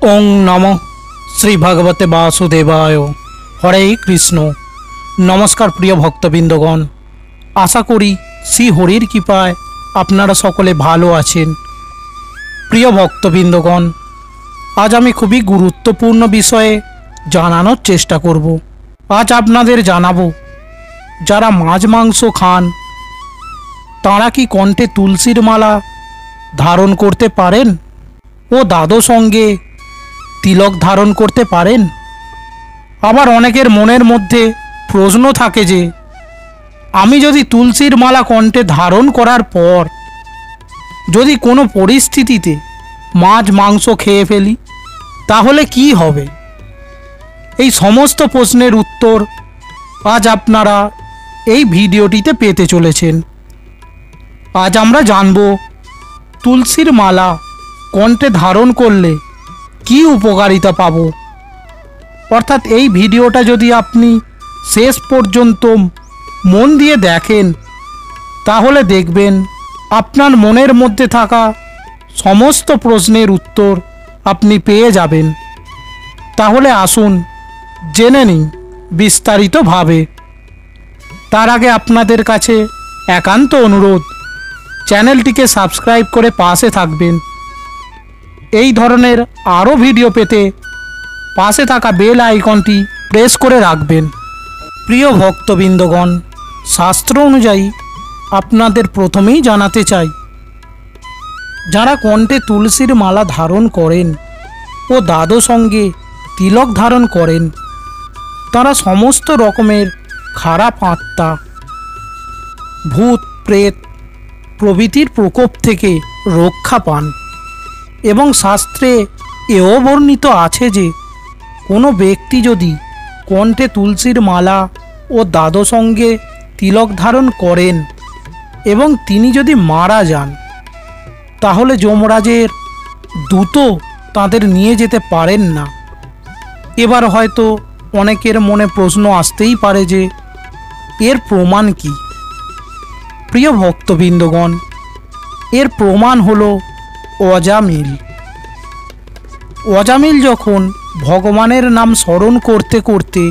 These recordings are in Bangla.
ओं नमः श्री भगवते वासुदेवाय। हरे कृष्ण। नमस्कार प्रिय भक्तबिंदगण, आशा करी श्री हरिर कृपाय आपनारा सकले भालो आछेन। प्रिय भक्तबिंदगण, आज आमी खूबই गुरुत्वपूर्ण विषये জানানোর চেষ্টা করব। आज आपनादेर জানাবো যারা মাছ মাংস খান তারা কি কণ্ঠে তুলসীর মালা ধারণ করতে পারেন ও দাদো সঙ্গে তিলক ধারণ করতে পারেন। আবার অনেকের মনের মধ্যে প্রশ্ন থাকে যে আমি যদি তুলসীর মালা কণ্ঠে ধারণ করার পর যদি কোনো পরিস্থিতিতে মাছ মাংস খেয়ে ফেলি তাহলে কি হবে। এই সমস্ত প্রশ্নের উত্তর আজ আপনারা এই ভিডিওটিতে পেতে চলেছেন। আজ আমরা জানব তুলসীর মালা কণ্ঠে ধারণ করলে কি উপকারিতা পাব। অর্থাৎ এই ভিডিওটা যদি আপনি শেষ পর্যন্ত মন দিয়ে দেখেন তাহলে দেখবেন আপনার মনের মধ্যে থাকা সমস্ত প্রশ্নের উত্তর আপনি পেয়ে যাবেন। তাহলে আসুন জেনে নিন বিস্তারিতভাবে। তার আগে আপনাদের কাছে একান্ত অনুরোধ, চ্যানেলটিকে সাবস্ক্রাইব করে পাশে থাকবেন। এই ধরনের আরও ভিডিও পেতে পাশে থাকা বেল আইকনটি প্রেস করে রাখবেন। প্রিয় ভক্তবৃন্দগণ, শাস্ত্র অনুযায়ী আপনাদের প্রথমেই জানাতে চাই, যারা কণ্ঠে তুলসীর মালা ধারণ করেন ও দাদো সঙ্গে তিলক ধারণ করেন তারা সমস্ত রকমের খারাপ আত্মা, ভূত প্রেত প্রভৃতির প্রকোপ থেকে রক্ষা পান। এবং শাস্ত্রে এও বর্ণিত আছে যে কোনো ব্যক্তি যদি কণ্ঠে তুলসীর মালা ও দাদো সঙ্গে তিলক ধারণ করেন এবং তিনি যদি মারা যান তাহলে যমরাজের দূত তাদের নিয়ে যেতে পারেন না। এবার হয়তো অনেকের মনে প্রশ্ন আসতেই পারে যে এর প্রমাণ কি। প্রিয় ভক্তবৃন্দগণ, এর প্রমাণ হলো অজামিল। অজামিল যখন ভগবানের নাম স্মরণ করতে করতে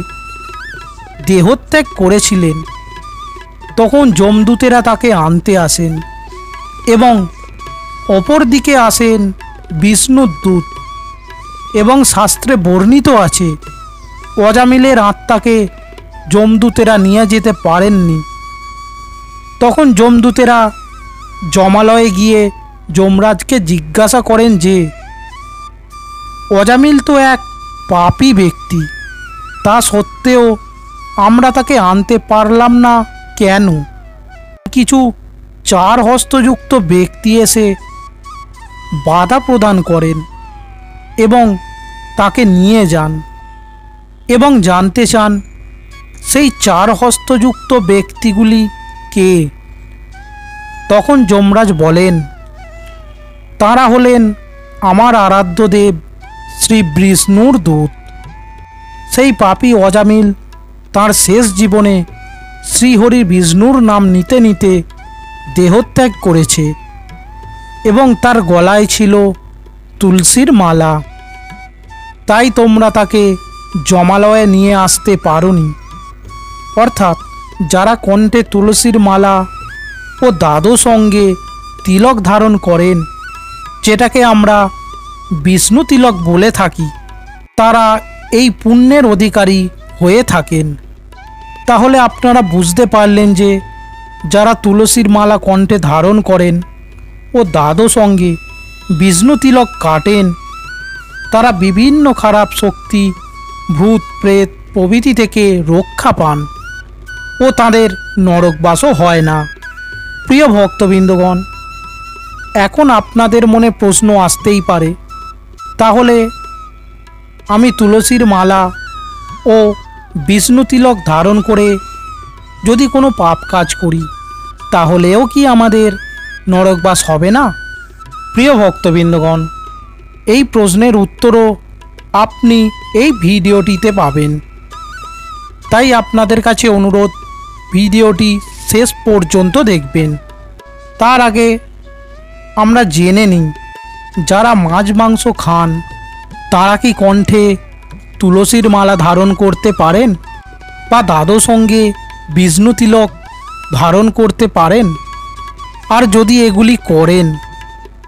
দেহত্যাগ করেছিলেন তখন যমদূতেরা তাকে আনতে আসেন এবং অপর দিকে আসেন বিষ্ণুর দূত। এবং শাস্ত্রে বর্ণিত আছে অজামিলের আত্মাকে যমদূতেরা নিয়ে যেতে পারেননি। তখন যমদূতেরা যমালয়ে গিয়ে যমরাজকে জিজ্ঞাসা করেন যে অজামিল তো এক পাপী ব্যক্তি, তা সত্ত্বেও আমরা তাকে আনতে পারলাম না কেন। কিছু চার হস্তযুক্ত ব্যক্তি এসে বাধা প্রদান করেন এবং তাকে নিয়ে যান এবং জানতে চান সেই চার হস্তযুক্ত ব্যক্তিগুলি কে। তখন যমরাজ বলেন তারা হলেন আমার আরাধ্য দেব শ্রী বিষ্ণুর দূত। সেই পাপী অজামিল তার শেষ জীবনে শ্রীহরি বিষ্ণুর নাম নিতে নিতে দেহত্যাগ করেছে এবং তার গলায় ছিল তুলসীর মালা। তাই তোমরা তাকে যমালয়ে নিয়ে আসতে পারোনি। অর্থাৎ যারা কণ্ঠে তুলসীর মালা ও দাদো সঙ্গে তিলক ধারণ করেন, যেটাকে আমরা বিষ্ণু তিলক বলে থাকি, তারা এই পুণ্যের অধিকারী হয়ে থাকেন। তাহলে আপনারা বুঝতে পারলেন যে যারা তুলসীর মালা কণ্ঠে ধারণ করেন ও দাদো সঙ্গে বিষ্ণু তিলক কাটেন তারা বিভিন্ন খারাপ শক্তি, ভূত প্রেত প্রভৃতি থেকে রক্ষা পান ও তাদের নরকবাসও হয় না। প্রিয় ভক্তবৃন্দগণ, এখন আপনাদের মনে প্রশ্ন আসতেই পারে, তাহলে আমি তুলসীর মালা ও বিষ্ণু তিলক ধারণ করে যদি কোনো পাপ কাজ করি তাহলেও কি আমাদের নরকবাস হবে না। প্রিয় ভক্তবৃন্দগণ, এই প্রশ্নের উত্তরও আপনি এই ভিডিওটিতে পাবেন। তাই আপনাদের কাছে অনুরোধ, ভিডিওটি শেষ পর্যন্ত দেখবেন। তার আগে আমরা জেনে নিই যারা মাছ মাংস খান তারা কি কণ্ঠে তুলসীর মালা ধারণ করতে পারেন বা দ্বাদশ অঙ্গে বিষ্ণু তিলক ধারণ করতে পারেন? আর যদি এগুলি করেন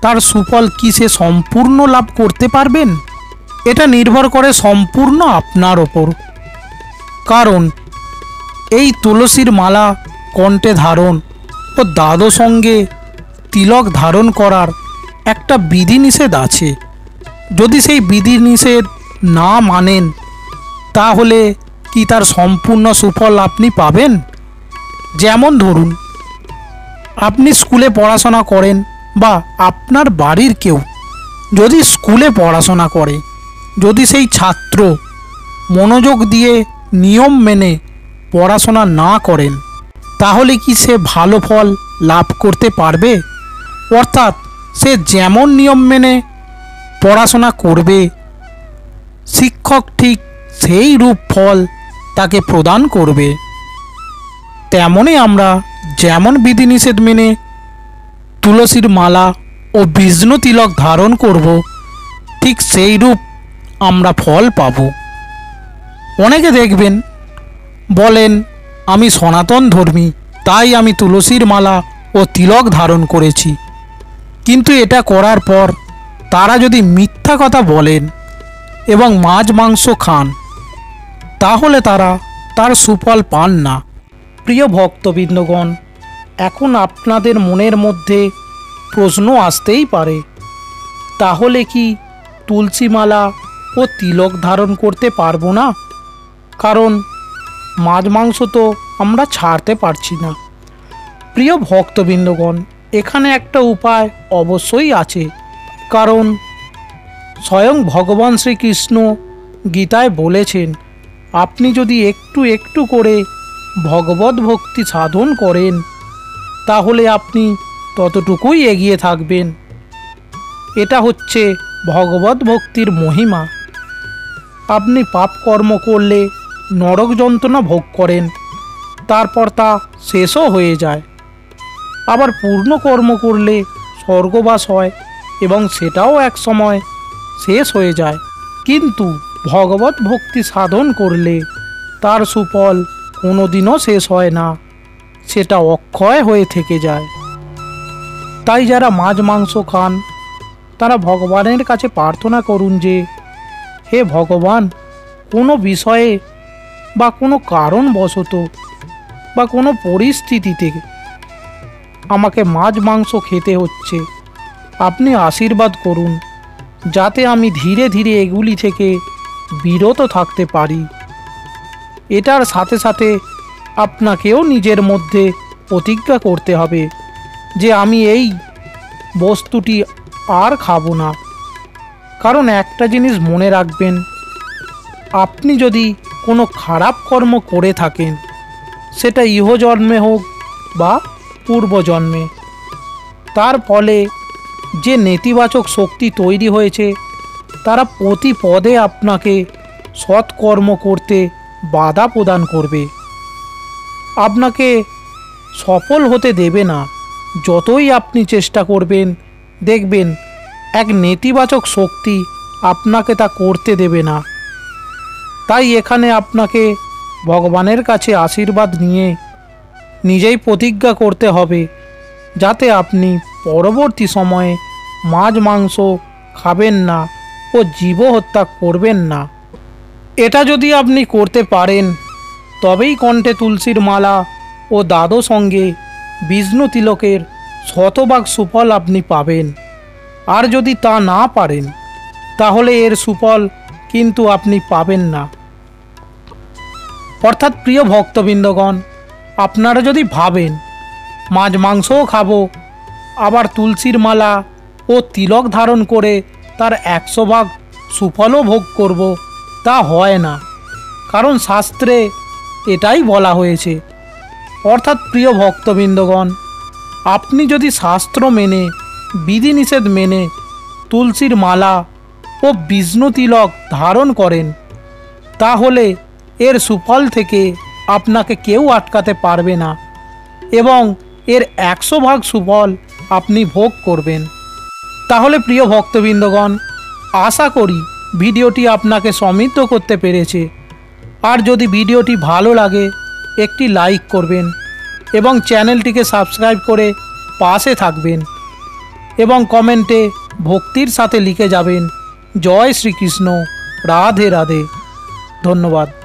তার সুফল কি সে সম্পূর্ণ লাভ করতে পারবেন? এটা নির্ভর করে সম্পূর্ণ আপনার ওপর। কারণ এই তুলসীর মালা কণ্ঠে ধারণ ও দ্বাদশ অঙ্গে তিলক ধারণ করার একটা বিধিনিষেধ আছে। যদি সেই বিধিনিষেধ না মানেন তাহলে কি তার সম্পূর্ণ সুফল আপনি পাবেন? যেমন ধরুন, আপনি স্কুলে পড়াশোনা করেন বা আপনার বাড়ির কেউ যদি স্কুলে পড়াশোনা করে, যদি সেই ছাত্র মনোযোগ দিয়ে নিয়ম মেনে পড়াশোনা না করেন, তাহলে কি সে ভালো ফল লাভ করতে পারবে? অর্থাৎ সে যেমন নিয়ম মেনে পড়াশোনা করবে, শিক্ষক ঠিক সেই রূপ ফল তাকে প্রদান করবে। তেমনই আমরা যেমন বিধিনিষেধ মেনে তুলসীর মালা ও বিষ্ণু তিলক ধারণ করব, ঠিক সেই রূপ আমরা ফল পাব। অনেকে দেখবেন বলেন, আমি সনাতন ধর্মী, তাই আমি তুলসীর মালা ও তিলক ধারণ করেছি। কিন্তু এটা করার পর তারা যদি মিথ্যা কথা বলেন এবং মাছ মাংস খান, তাহলে তারা তার সুফল পান না। প্রিয় ভক্তবৃন্দগণ, এখন আপনাদের মনের মধ্যে প্রশ্ন আসতেই পারে, তাহলে কি তুলসী মালা ও তিলক ধারণ করতে পারবো না? কারণ মাছ মাংস তো আমরা ছাড়তে পারছি না। প্রিয় ভক্তবৃন্দগণ, এখানে একটা উপায় অবশ্যই আছে। কারণ স্বয়ং ভগবান শ্রীকৃষ্ণ গীতায় বলেছেন, আপনি যদি একটু একটু করে ভগবত ভক্তি সাধন করেন তাহলে আপনি ততটুকুই এগিয়ে থাকবেন। এটা হচ্ছে ভগবত ভক্তির মহিমা। আপনি পাপ কর্ম করলে নরক যন্ত্রণা ভোগ করেন, তারপর তা শেষও হয়ে যায়। আবার পূর্ণ কর্ম করলে স্বর্গবাস হয় এবং সেটাও এক সময় শেষ হয়ে যায়। কিন্তু ভগবত ভক্তি সাধন করলে তার সুফল কোনোদিনও শেষ হয় না, সেটা অক্ষয় হয়ে থেকে যায়। তাই যারা মাছ মাংস খান তারা ভগবানের কাছে প্রার্থনা করুন যে, হে ভগবান, কোনো বিষয়ে বা কোনো কারণবশত বা কোনো পরিস্থিতিতে আমাকে মাছ মাংস খেতে হচ্ছে, আপনি আশীর্বাদ করুন যাতে আমি ধীরে ধীরে এগুলি থেকে বিরত থাকতে পারি। এটার সাথে সাথে আপনাকেও নিজের মধ্যে প্রতিজ্ঞা করতে হবে যে আমি এই বস্তুটি আর খাবো না। কারণ একটা জিনিস মনে রাখবেন, আপনি যদি কোনো খারাপ কর্ম করে থাকেন, সেটা ইহজন্মে হোক বা পূর্বজন্মে, তার ফলে যে নেতিবাচক শক্তি তৈরি হয়েছে তারা প্রতি পদে আপনাকে সৎকর্ম করতে বাধা প্রদান করবে, আপনাকে সফল হতে দেবে না। যতই আপনি চেষ্টা করবেন, দেখবেন এক নেতিবাচক শক্তি আপনাকে তা করতে দেবে না। তাই এখানে আপনাকে ভগবানের কাছে আশীর্বাদ নিয়ে নিজেই প্রতিজ্ঞা করতে হবে যাতে আপনি পরবর্তী সময়ে মাছ মাংস খাবেন না ও জীবহত্যা করবেন না। এটা যদি আপনি করতে পারেন তবেই কণ্ঠে তুলসীর মালা ও দ্বাদশ অঙ্গে বিষ্ণু তিলকের শতভাগ সুফল আপনি পাবেন। আর যদি তা না পারেন তাহলে এর সুফল কিন্তু আপনি পাবেন না। অর্থাৎ প্রিয় ভক্তবৃন্দগণ, আপনারা যদি ভাবেন মাছ মাংসও খাবো আবার তুলসীর মালা ও তিলক ধারণ করে তার 100 ভাগ সুফলও ভোগ করব, তা হয় না। কারণ শাস্ত্রে এটাই বলা হয়েছে। অর্থাৎ প্রিয় ভক্তবৃন্দগণ, আপনি যদি শাস্ত্র মেনে বিধিনিষেধ মেনে তুলসীর মালা ও বিষ্ণু তিলক ধারণ করেন তাহলে এর সুফল থেকে আপনাকে কেউ আটকাতে পারবে না এবং এর 100 ভাগ সুফল আপনি ভোগ করবেন। তাহলে প্রিয় ভক্তবৃন্দগণ, আশা করি ভিডিওটি আপনাকে সমৃদ্ধ করতে পেরেছে। আর যদি ভিডিওটি ভালো লাগে একটি লাইক করবেন এবং চ্যানেলটিকে সাবস্ক্রাইব করে পাশে থাকবেন এবং কমেন্টে ভক্তির সাথে লিখে যাবেন জয় শ্রীকৃষ্ণ, রাধে রাধে। ধন্যবাদ।